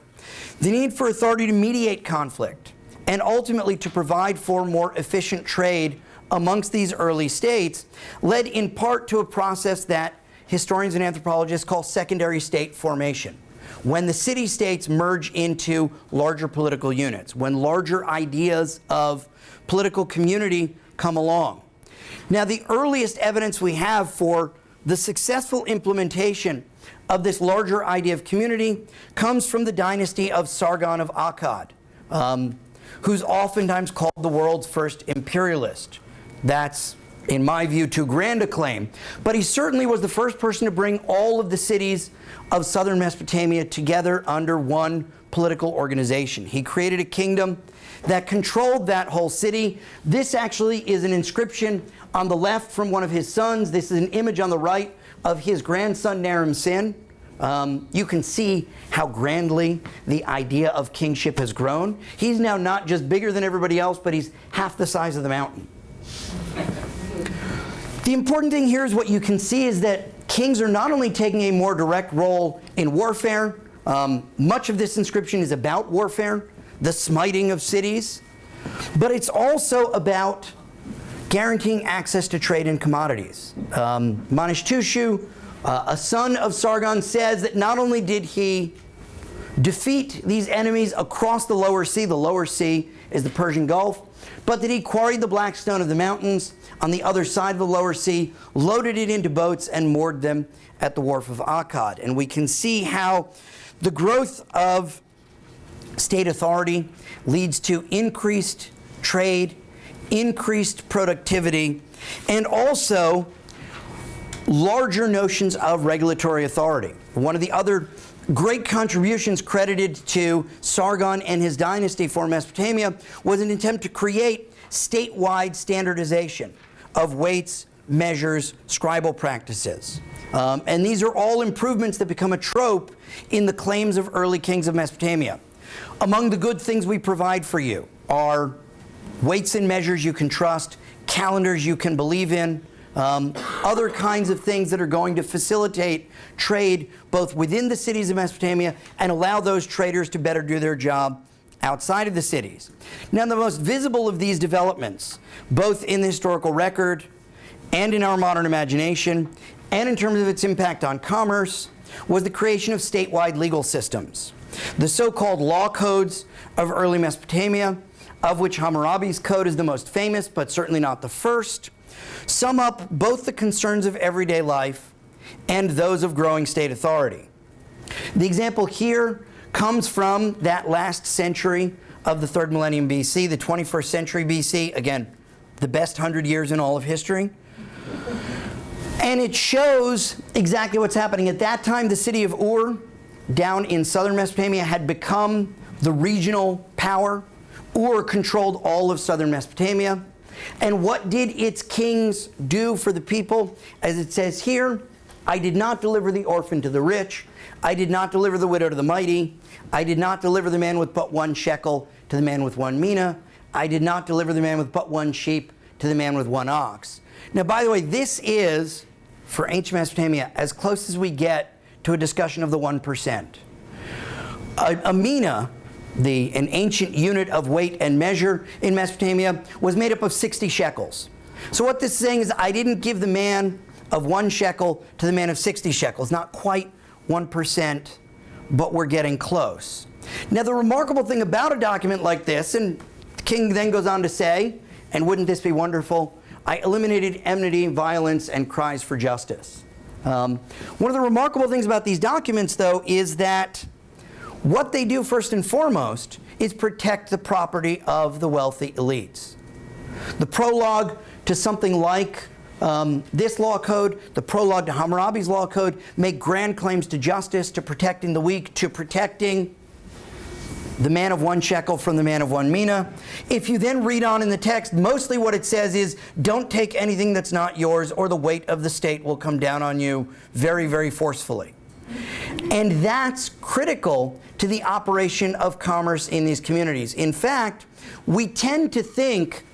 The need for authority to mediate conflict and ultimately to provide for more efficient trade amongst these early states led in part to a process that historians and anthropologists call secondary state formation. when the city-states merge into larger political units, when larger ideas of political community come along. Now, the earliest evidence we have for the successful implementation of this larger idea of community comes from the dynasty of Sargon of Akkad, who's oftentimes called the world's first imperialist. That's, in my view, too grand a claim. But he certainly was the first person to bring all of the cities of southern Mesopotamia together under one political organization. He created a kingdom that controlled that whole city. This actually is an inscription on the left from one of his sons. This is an image on the right of his grandson Naram-Sin. You can see how grandly the idea of kingship has grown. He's now not just bigger than everybody else, but he's half the size of the mountain. The important thing here is what you can see is that kings are not only taking a more direct role in warfare. Much of this inscription is about warfare, the smiting of cities, but it's also about guaranteeing access to trade and commodities. Manishtushu, a son of Sargon, says that not only did he defeat these enemies across the lower sea is the Persian Gulf, but that he quarried the black stone of the mountains on the other side of the lower sea, loaded it into boats, and moored them at the wharf of Akkad. And we can see how the growth of state authority leads to increased trade, increased productivity, and also larger notions of regulatory authority. One of the other great contributions credited to Sargon and his dynasty for Mesopotamia was an attempt to create statewide standardization of weights, measures, scribal practices. And these are all improvements that become a trope in the claims of early kings of Mesopotamia. Among the good things we provide for you are weights and measures you can trust, calendars you can believe in, other kinds of things that are going to facilitate trade both within the cities of Mesopotamia and allow those traders to better do their job outside of the cities. Now, the most visible of these developments, both in the historical record and in our modern imagination, and in terms of its impact on commerce, was the creation of statewide legal systems. The so-called law codes of early Mesopotamia, of which Hammurabi's code is the most famous, but certainly not the first, sum up both the concerns of everyday life and those of growing state authority. The example here comes from that last century of the 3rd millennium BC, the 21st century BC, again, the best 100 years in all of history. And it shows exactly what's happening. At that time, the city of Ur, down in southern Mesopotamia, had become the regional power. Ur controlled all of southern Mesopotamia. And what did its kings do for the people? As it says here, I did not deliver the orphan to the rich. I did not deliver the widow to the mighty. I did not deliver the man with but 1 shekel to the man with 1 mina. I did not deliver the man with but 1 sheep to the man with 1 ox. Now, by the way, this is, for ancient Mesopotamia, as close as we get to a discussion of the 1%. A mina, an ancient unit of weight and measure in Mesopotamia, was made up of 60 shekels. So what this is saying is I didn't give the man of 1 shekel to the man of 60 shekels. Not quite 1%, but we're getting close. Now, the remarkable thing about a document like this, and the king then goes on to say, and wouldn't this be wonderful, I eliminated enmity, violence, and cries for justice. One of the remarkable things about these documents, though, is that what they do first and foremost is protect the property of the wealthy elites. The prologue to something like this law code, the prologue to Hammurabi's law code, make grand claims to justice, to protecting the weak, to protecting the man of 1 shekel from the man of 1 mina. If you then read on in the text, mostly what it says is, don't take anything that's not yours, or the weight of the state will come down on you very, very forcefully. And that's critical to the operation of commerce in these communities. In fact, we tend to think,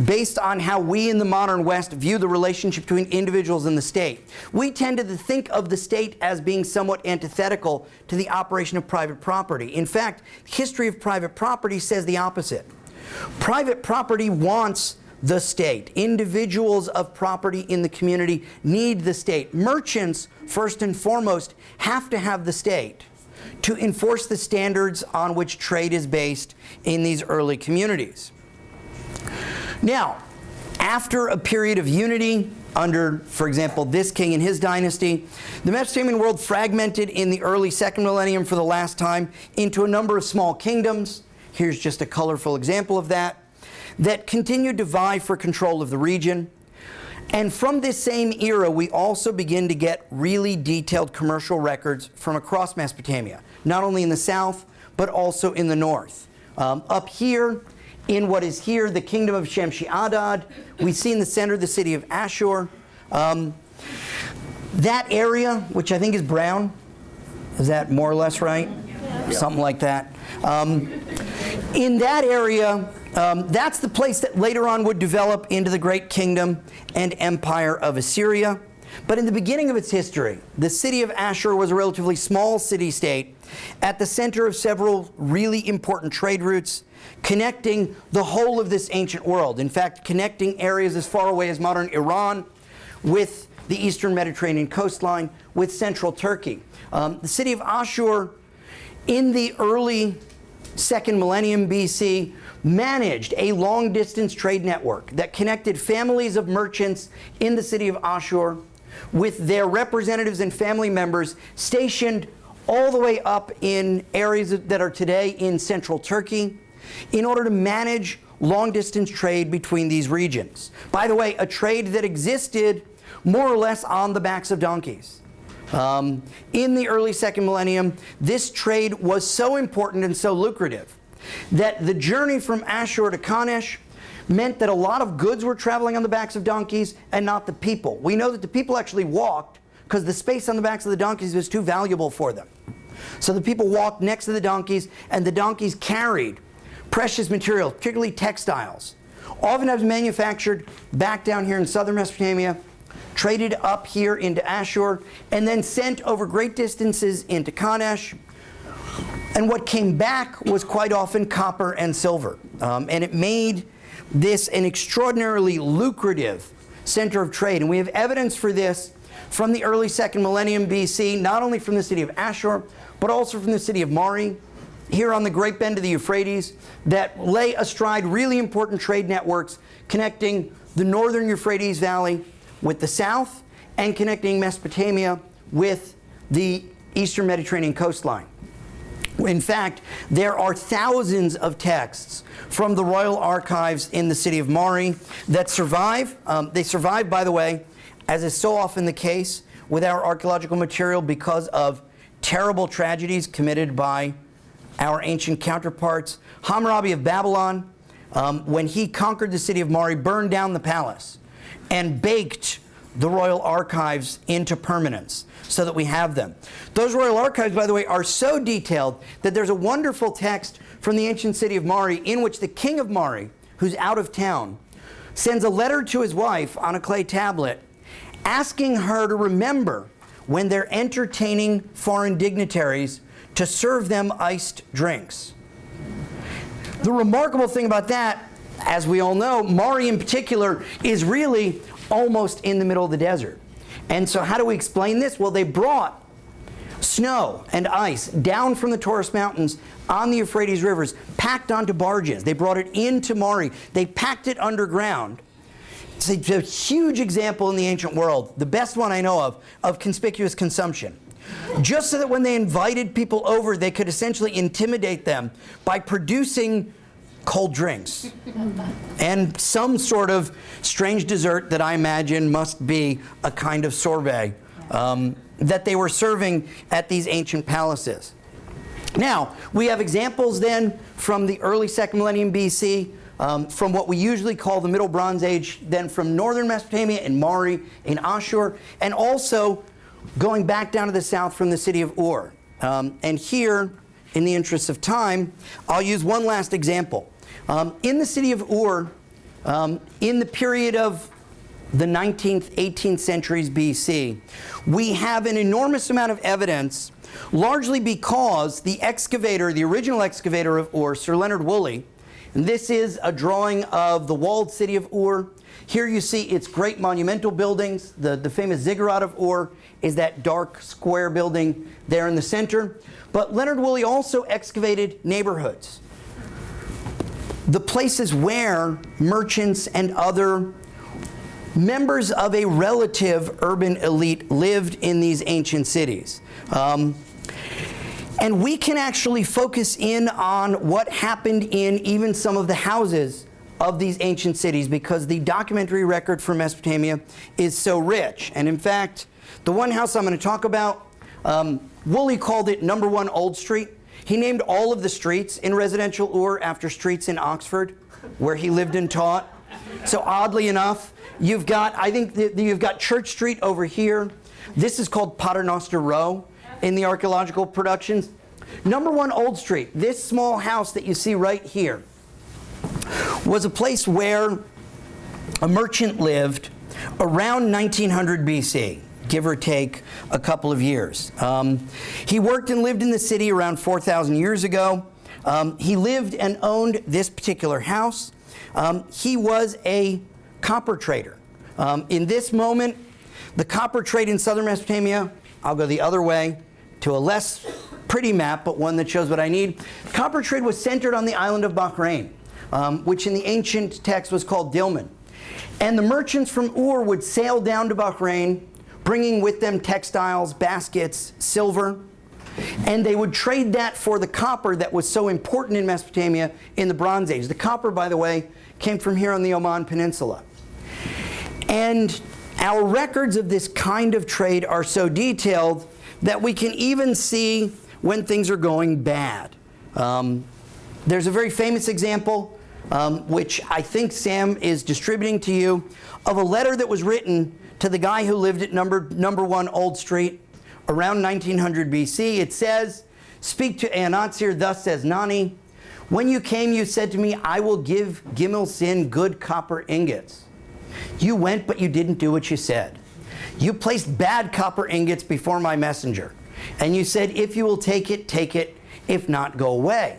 based on how we in the modern West view the relationship between individuals and the state, we tend to think of the state as being somewhat antithetical to the operation of private property. In fact, history of private property says the opposite. Private property wants the state. Individuals of property in the community need the state. Merchants, first and foremost, have to have the state. to enforce the standards on which trade is based in these early communities. Now, after a period of unity under, for example, this king and his dynasty, the Mesopotamian world fragmented in the early second millennium for the last time into a number of small kingdoms. Here's just a colorful example of that continued to vie for control of the region. And from this same era, we also begin to get really detailed commercial records from across Mesopotamia, not only in the south, but also in the north. Up here, in what is here the kingdom of Shamshi-Adad, we see in the center the city of Ashur. That area, which I think is brown, is that more or less right? Yeah. Something like that. In that area, that's the place that later on would develop into the great kingdom and empire of Assyria. But in the beginning of its history, the city of Ashur was a relatively small city-state at the center of several really important trade routes connecting the whole of this ancient world. In fact, connecting areas as far away as modern Iran with the eastern Mediterranean coastline with central Turkey. The city of Ashur in the early second millennium BC managed a long-distance trade network that connected families of merchants in the city of Ashur with their representatives and family members stationed all the way up in areas that are today in central Turkey in order to manage long-distance trade between these regions. By the way, a trade that existed more or less on the backs of donkeys. In the early second millennium, this trade was so important and so lucrative that the journey from Ashur to Kanesh meant that a lot of goods were traveling on the backs of donkeys and not the people. We know that the people actually walked because the space on the backs of the donkeys was too valuable for them. So the people walked next to the donkeys, and the donkeys carried precious materials, particularly textiles, oftentimes manufactured back down here in southern Mesopotamia, traded up here into Ashur, and then sent over great distances into Kanesh. And what came back was quite often copper and silver. And it made this an extraordinarily lucrative center of trade. And we have evidence for this from the early second millennium BC, not only from the city of Ashur, but also from the city of Mari, here on the great bend of the Euphrates, that lay astride really important trade networks connecting the northern Euphrates Valley with the south and connecting Mesopotamia with the eastern Mediterranean coastline. In fact, there are thousands of texts from the royal archives in the city of Mari that survive. They survive, by the way, as is so often the case with our archaeological material, because of terrible tragedies committed by our ancient counterparts. Hammurabi of Babylon, when he conquered the city of Mari, burned down the palace and baked the royal archives into permanence so that we have them. Those royal archives, by the way, are so detailed that there's a wonderful text from the ancient city of Mari in which the king of Mari, who's out of town, sends a letter to his wife on a clay tablet asking her to remember when they're entertaining foreign dignitaries to serve them iced drinks. The remarkable thing about that, as we all know, Mari in particular is really almost in the middle of the desert. And so how do we explain this? Well, they brought snow and ice down from the Taurus Mountains on the Euphrates rivers, packed onto barges. They brought it into Mari. They packed it underground. It's a huge example in the ancient world, the best one I know of conspicuous consumption. Just so that when they invited people over, they could essentially intimidate them by producing cold drinks and some sort of strange dessert that I imagine must be a kind of sorbet that they were serving at these ancient palaces. Now, we have examples then from the early second millennium BC, from what we usually call the Middle Bronze Age, then from northern Mesopotamia in Mari, in Ashur, and also going back down to the south from the city of Ur. And here, in the interest of time, I'll use one last example. In the city of Ur, in the period of the 19th, 18th centuries BC, we have an enormous amount of evidence, largely because the excavator, the original excavator of Ur, Sir Leonard Woolley, and this is a drawing of the walled city of Ur, Here you see its great monumental buildings. The famous ziggurat of Ur is that dark square building there in the center. But Leonard Woolley also excavated neighborhoods, the places where merchants and other members of a relative urban elite lived in these ancient cities. And we can actually focus in on what happened in even some of the houses of these ancient cities, because the documentary record for Mesopotamia is so rich. And in fact, the one house I'm going to talk about, Woolley called it number 1 Old Street. He named all of the streets in residential Ur after streets in Oxford, where he lived and taught. So oddly enough, you've got, I think you've got Church Street over here. This is called Paternoster Row in the archaeological productions. Number 1 Old Street, this small house that you see right here, was a place where a merchant lived around 1900 BC, give or take a couple of years. He worked and lived in the city around 4,000 years ago. He lived and owned this particular house. He was a copper trader. In this moment, the copper trade in southern Mesopotamia, I'll go the other way to a less pretty map, but one that shows what I need. Copper trade was centered on the island of Bahrain, which in the ancient text was called Dilmun. And the merchants from Ur would sail down to Bahrain, bringing with them textiles, baskets, silver, and they would trade that for the copper that was so important in Mesopotamia in the Bronze Age. The copper, by the way, came from here on the Oman Peninsula. And our records of this kind of trade are so detailed that we can even see when things are going bad. There's a very famous example, which I think Sam is distributing to you, of a letter that was written to the guy who lived at number 1 Old Street around 1900 BC. It says, "Speak to Eonatsir, thus says Nani, when you came you said to me, I will give Gimel Sin good copper ingots. You went, but you didn't do what you said. You placed bad copper ingots before my messenger, and you said, if you will take it, if not, go away.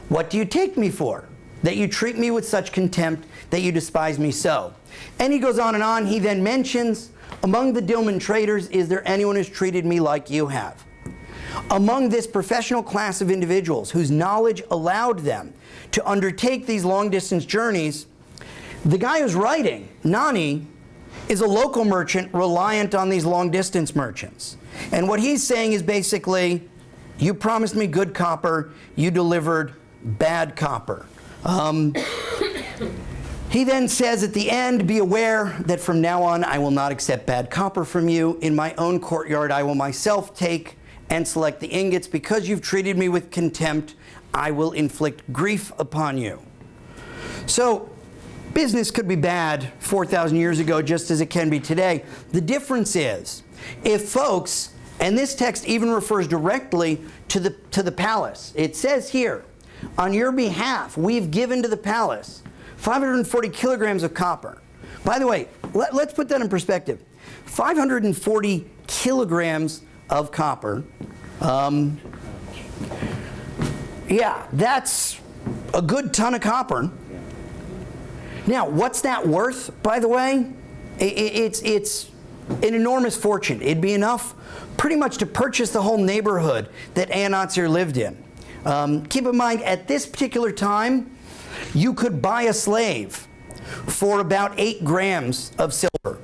What do you take me for? That you treat me with such contempt, that you despise me so." And he goes on and on. He then mentions, among the Dilmun traders, is there anyone who's treated me like you have? Among this professional class of individuals whose knowledge allowed them to undertake these long-distance journeys, the guy who's writing, Nani, is a local merchant reliant on these long-distance merchants. And what he's saying is basically, you promised me good copper, you delivered bad copper. He then says at the end, be aware that from now on I will not accept bad copper from you. In my own courtyard I will myself take and select the ingots. Because you've treated me with contempt, I will inflict grief upon you. So business could be bad 4,000 years ago just as it can be today. The difference is, if folks, and this text even refers directly to the palace. It says here, on your behalf, we've given to the palace 540 kilograms of copper. By the way, let's put that in perspective. 540 kilograms of copper. Yeah, that's a good ton of copper. Now, what's that worth, by the way? It's an enormous fortune. It'd be enough pretty much to purchase the whole neighborhood that Eonatsir lived in. Keep in mind, at this particular time, you could buy a slave for about 8 grams of silver.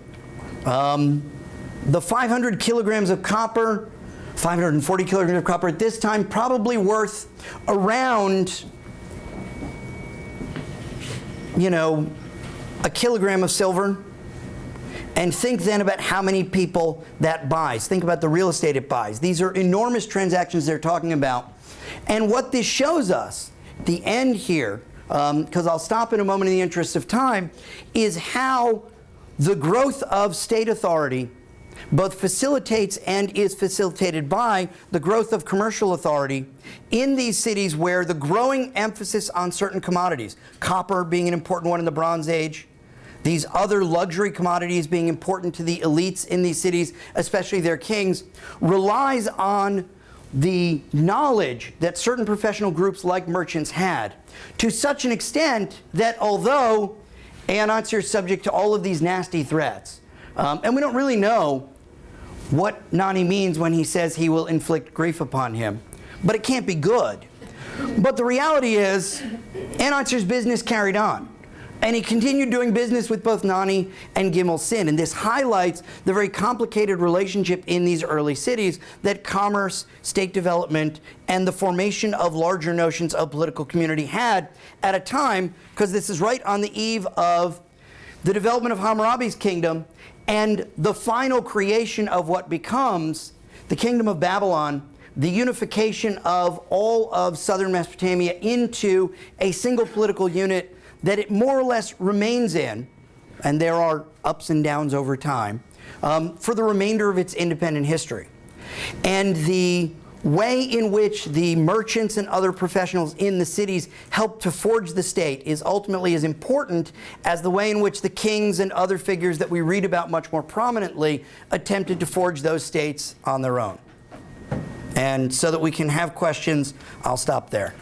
The 500 kilograms of copper, 540 kilograms of copper at this time, probably worth around, a kilogram of silver. And think then about how many people that buys. Think about the real estate it buys. These are enormous transactions they're talking about. And what this shows us, the end here, because I'll stop in a moment in the interest of time, is how the growth of state authority both facilitates and is facilitated by the growth of commercial authority in these cities where the growing emphasis on certain commodities, copper being an important one in the Bronze Age, these other luxury commodities being important to the elites in these cities, especially their kings, relies on the knowledge that certain professional groups like merchants had, to such an extent that although Anansir is subject to all of these nasty threats. And we don't really know what Nani means when he says he will inflict grief upon him. But it can't be good. But the reality is, Anansir's business carried on. And he continued doing business with both Nani and Gimel Sin. And this highlights the very complicated relationship in these early cities that commerce, state development, and the formation of larger notions of political community had at a time, because this is right on the eve of the development of Hammurabi's kingdom and the final creation of what becomes the kingdom of Babylon, the unification of all of southern Mesopotamia into a single political unit that it more or less remains in, and there are ups and downs over time, for the remainder of its independent history. And the way in which the merchants and other professionals in the cities helped to forge the state is ultimately as important as the way in which the kings and other figures that we read about much more prominently attempted to forge those states on their own. And so that we can have questions, I'll stop there.